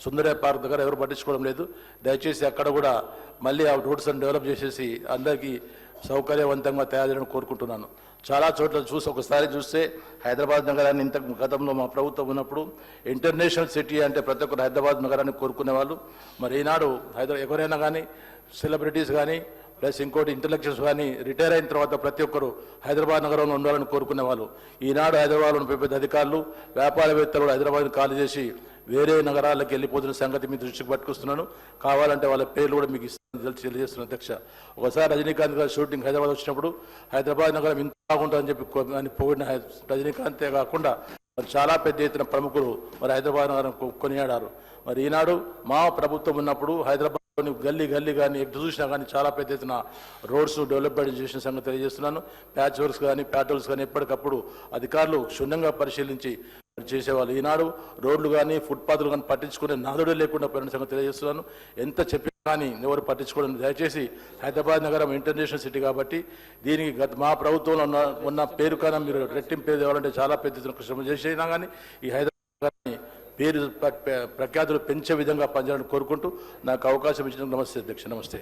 Sundarayya park దగ్గర ఎవరు పట్టించుకోవడం లేదు. దయచేసి అక్కడ కూడా మళ్ళీ ఆ రూట్స్ డెవలప్ చేసేసి అందరికీ సౌకర్యవంతంగా తయారు చేయడం కోరుకుంటున్నాను. చాలా చోట్ల ఒకసారి చూస్తే హైదరాబాద్ నగరాన్ని ఇంత గతంలో మా ప్రభుత్వం ఉన్నప్పుడు ఇంటర్నేషనల్ సిటీ అంటే ప్రతి ఒక్కరు హైదరాబాద్ నగరాన్ని కోరుకునేవాళ్ళు. మరి ఈనాడు ఎవరైనా కానీ సెలబ్రిటీస్ కానీ ప్లస్ ఇంకోటి ఇంటలెక్చువల్స్ కానీ రిటైర్ అయిన తర్వాత ప్రతి ఒక్కరు హైదరాబాద్ నగరంలో ఉండాలని కోరుకునేవాళ్ళు. ఈనాడు హైదరాబాద్లో పెద్ద అధికారులు వ్యాపారవేత్తలు హైదరాబాద్ని ఖాళీ చేసి వేరే నగరాలకు వెళ్ళిపోతున్న సంగతి మీ దృష్టికి పట్టుకొస్తున్నాను. కావాలంటే వాళ్ళ పేర్లు కూడా మీకు తెలియజేస్తున్న అధ్యక్ష. ఒకసారి రజనీకాంత్ గారు షూటింగ్ హైదరాబాద్ వచ్చినప్పుడు హైదరాబాద్ నగరం ఇంత బాగుంటుందని చెప్పి అని పొగిడిన రజనీకాంతే కాకుండా మరి చాలా పెద్ద ఎత్తున ప్రముఖులు మరి హైదరాబాద్ నగరం కొనియాడారు. మరి ఈనాడు మా ప్రభుత్వం ఉన్నప్పుడు హైదరాబాద్ గల్లీ కానీ ఎటు చూసినా కానీ చాలా పెద్ద ఎత్తున రోడ్స్ డెవలప్మెంట్ చేసిన సంగతి తెలియజేస్తున్నాను. ప్యాచ్ వర్క్స్ కానీ ప్యాట్రోల్స్ కానీ ఎప్పటికప్పుడు అధికారులు క్షుణ్ణంగా పరిశీలించి చేసేవాళ్ళు. ఈనాడు రోడ్లు కానీ ఫుట్పాత్లు కానీ పట్టించుకునే నాదుడే లేకుండా పోయిన సంగతి తెలియజేస్తున్నాను. ఎంత చెప్పినా కానీ ఎవరు పట్టించుకోవడం. దయచేసి హైదరాబాద్ నగరం ఇంటర్నేషనల్ సిటీ కాబట్టి దీనికి మా ప్రభుత్వంలో ఉన్న పేరు కన్నా మీరు రెట్టింపు పేరు తేవాలంటే చాలా పెద్ద ఎత్తున శ్రమ చేసినా కానీ ఈ హైదరాబాద్ పేరు ప్రఖ్యాతులు పెంచే విధంగా పనిచేయాలని కోరుకుంటూ నాకు అవకాశం ఇచ్చినందుకు నమస్తే అధ్యక్ష. నమస్తే.